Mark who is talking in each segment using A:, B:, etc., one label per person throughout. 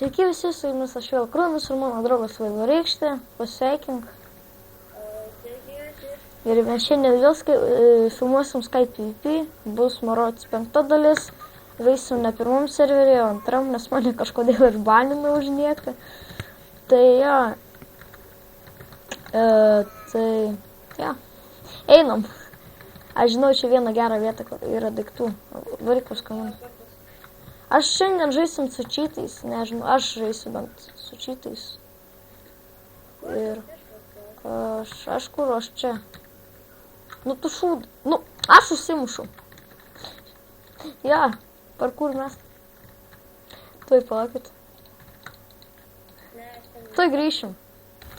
A: Sveiki visi, su jumis aš vėl Kronas ir mano draugas Vaivorykštė, pasveikink. Ir mes šiandien vėl filmuosim Skype PvP, bus Marotis 5 dalis, žaisim ne pirmam serverį, o antram, nes mane kažkodėl išbanino už nieką. Tai jo, einam. Aš žinau čia vieną gerą vietą, kur yra daiktų, varyk kažką man. Aš šiandien žaisim su cheatais, nežinau, aš žaisiu bent su cheatais. Ir aš kur, aš čia. Nu tu šūd, nu, aš užsimušu. Ja, par kur mes? Tuoj palaukit. Tuoj grįšim.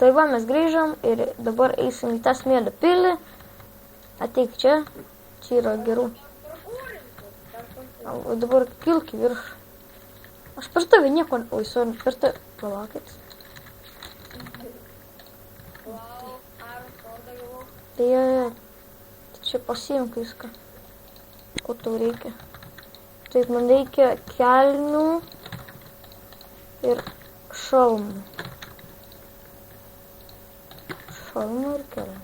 A: Tai va, mes grįžom ir dabar eisim į tą smėlio pilį. Ateik čia, čia yra gerų. O dabar kilk į viršų. Aš per tave nieko, oi, sorry, per tave, palaukit. Tai čia pasiimk viską, ko tau reikia. Taip, man reikia kelnių ir šalmų. Šalmų ir kelnių.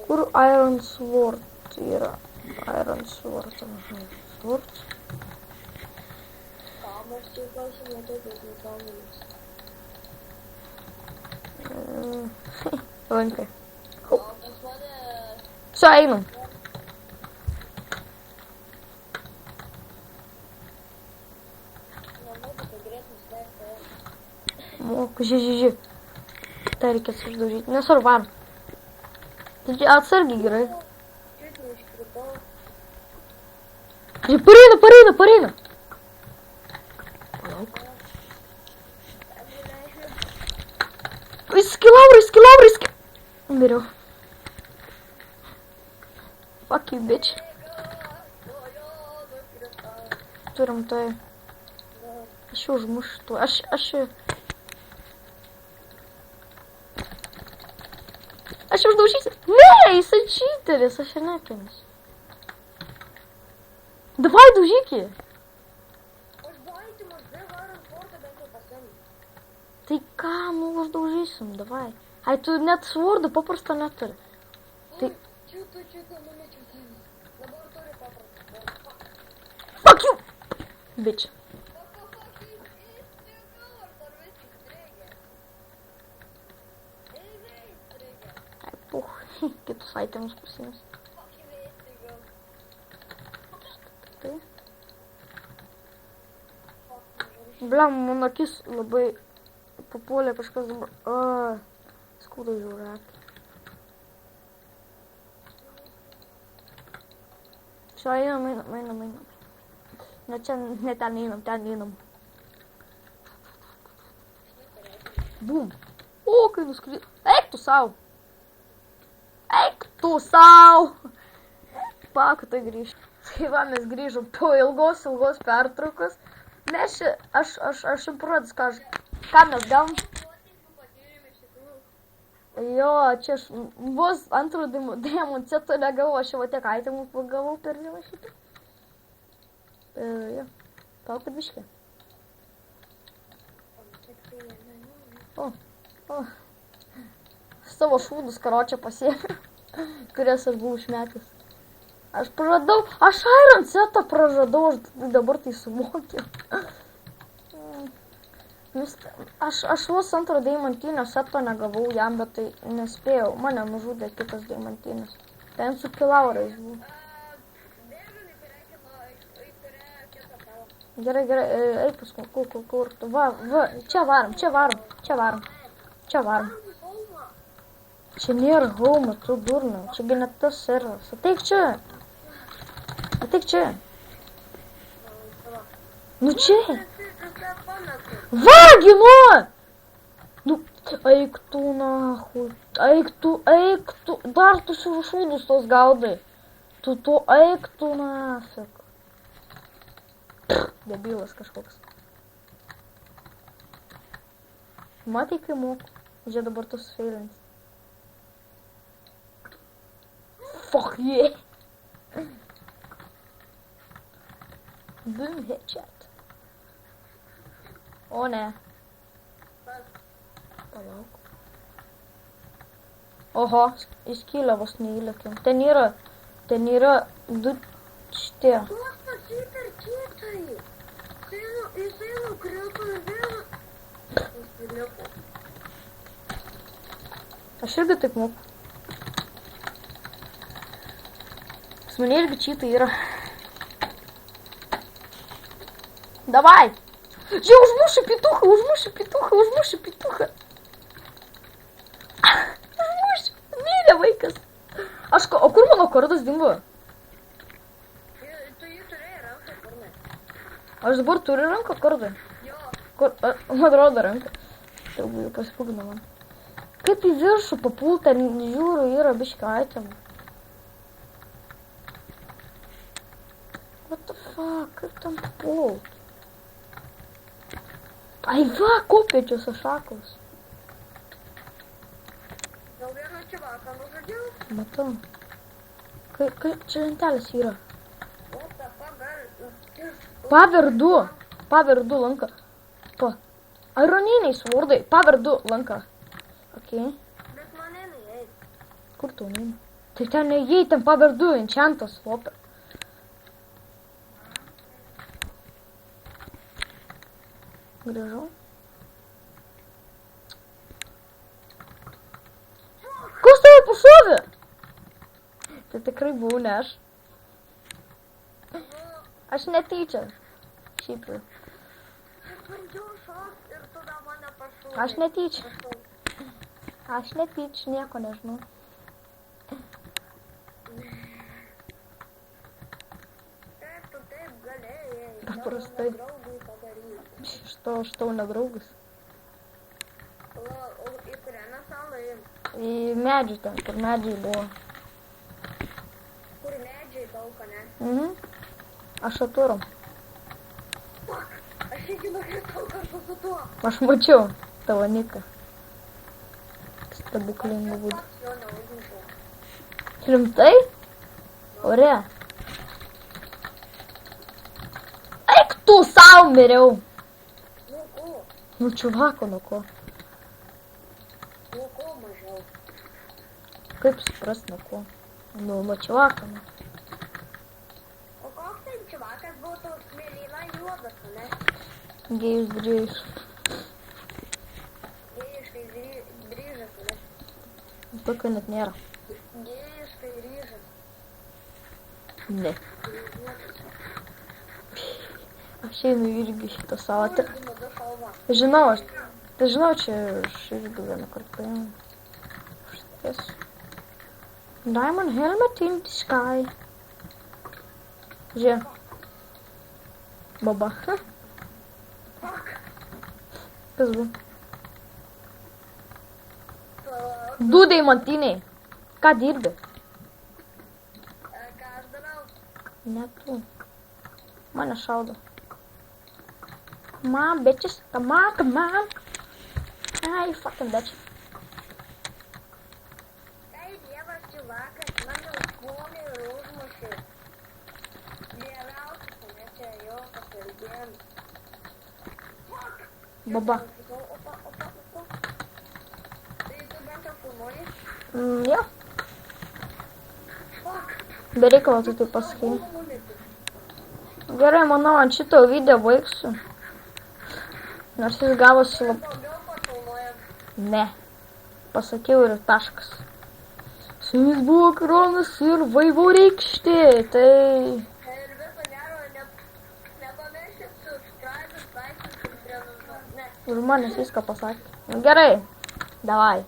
A: Kur Iron Sword yra? Iron Sword, Sword.
B: Aš čia klausimą tokius nukalnus.
A: Vankai. Все, einam. Moku, žiūrėk. Tai reikės uždaužyti. Nesvarbu, varom. Atsargiai gerai. Pareina. Palauk. Įskilauri. Miriau. Fuck you, bitch. Turim tai. Aš užmuštu. Aš uždaužysiu. Ne, jisai cheateris, aš ir nekėmis. Davai, daužyk jį. Tai ką, nu uždaužysim, davai. Ai, tu net svordą paprastą neturi. Tai... Fuck you! Bitch. Ai, puh. Kitus itemus pasiims. Tai. Bliam, mano akis labai... Papuolė kažkas dabar. Skauda žiūrėk. Čia einam. Ne čia, ne ten einam. Bum. O, kai nuskrido. Eik tu sau. Pak, tai grįžt. Tai va, mes grįžom po ilgos pertraukos. Mes čia, aš improvis ką mes gavom? Jo, čia aš vos antro demonceto negavau, aš jau tiek itemų pagavau per vieną šitą. Jo, palauk biškį. O. Savo šūdus karočią pasiėmiau, kurias aš buvau išmetęs. Aš Iron setą pražadau, aš dabar tai sumokiau. Aš vos antro deimantinio seto negavau jam, bet tai nespėjau. Mane nužudė kitas deimantinis. Ten su kilaurais buvo. Gerai, eik paskui, kur tu. Va, čia varom. Čia nėra home, tu durna. Čia gi net tas serveras. Ateik čia. Nu čia. Vaginu! Nu, eik tu nahui. Eik tu. Dar tu šūdus tos gaudai. Tu eik tu nafik. Debilas kažkoks. Matai, kai moku. Žiūrė dabar tos feilins. Fuck yeah. Boom headshot. O ne.
B: Kas?
A: Palauk. Oho, įskylę vos neįlėkiam. Ten yra du šitie.
B: Tuos pasiper kitai. Jisai nukrito ir vėl. Įsilipo.
A: Aš irgi taip moku. Pas mane irgi čytai yra. Davai! Jau užmušiu pituchą! Užmušiu! Mylė vaikas. O kur mano kordas dingo?
B: Tu jį turėjai ranką, kur ne?
A: Aš dabar turiu ranką kordą.
B: Jo.
A: Man atrodo ranką. Jau pasipūgino man. Kaip į viršų papulta, žiūriu, yra biškio itemų. What the fuck, kaip tam papult? Ai va, kopėčios šakos.
B: Gal vieną čiavaką nužudžiau?
A: Matau. Kaip čia lentelės yra?
B: What the fuck, gal...
A: Paverdu lanką. Ironiniai svordai, paverdu lanką. Okay.
B: Bet mane neįeit.
A: Kur tu neini? Tai ten neįei, ten paverdu, enchantas, lopė. Grįžau. Kas tave pašovė? Tai tikrai buvau, ne aš. Aš netyčia. Šiaip jau.
B: Aš bandžiau šokt ir tada mane pašovė.
A: Aš netyčia, nieko nežinau.
B: Kaip tu taip galėjai?
A: Paprastai.
B: Draugui padaryti.
A: Aš tau nedraugas.
B: O į kurią mes salą ėjom?
A: Į medžių ten, kur medžiai buvo.
B: Kur medžiai daug, ne?
A: Aš atūrom.
B: Fuck! Aš irgi nukritau kartu su tuo.
A: Aš mačiau tavo niką. Stebuklingu būdu.
B: Pats jo neužmušiau.
A: Rimtai? Ore. Eik tu sau miriau.
B: Nu ko?
A: Nu čuvako, nuo ko?
B: Nu ko mažiau?
A: Kaip suprast, nuo ko? Nuo čuvako, nu.
B: O koks ten čivakas buvo toks mėlyna juodas, ne?
A: Gėjus drijus.
B: Gėjiškai dryžas, ne?
A: Tokio net nėra.
B: Gėjiškai ryžas.
A: Ne. Aš einu irgi šitą savo.
B: Mada šalva.
A: Žinau, čia aš irgi vieną kartą paėmiau. Šitas. Diamond helmet in the sky. Žiūrėk. Baba.
B: Fuck!
A: Kas buvo? Du deimantiniai. Ką dirbi?
B: Ką aš darau?
A: Ne tu. Mane šaudo. Come on, bitches. Come on. Ah, you fucking bitch.
B: Tai dievas čivakas mane užpuolė ir užmušė. Geriausias, ne čia jo pasielgėjimas. Fuck!
A: Baba.
B: Opa. Tai tu bent jau filmuoji?
A: Jo.
B: Fuck!
A: Bereikalo tu taip pasakei. Gerai, manau, ant šito video baigsiu. Nors jis gavosi
B: Daugiau pafilmuojam.
A: Ne. Pasakiau ir taškas. Su jumis buvo Kronas ir Vaivorykštė. Tai...
B: Ir viso gero, nepamirškit subscribe, like ir prie ne.
A: Žmonės viską pasakė. Gerai. Davai.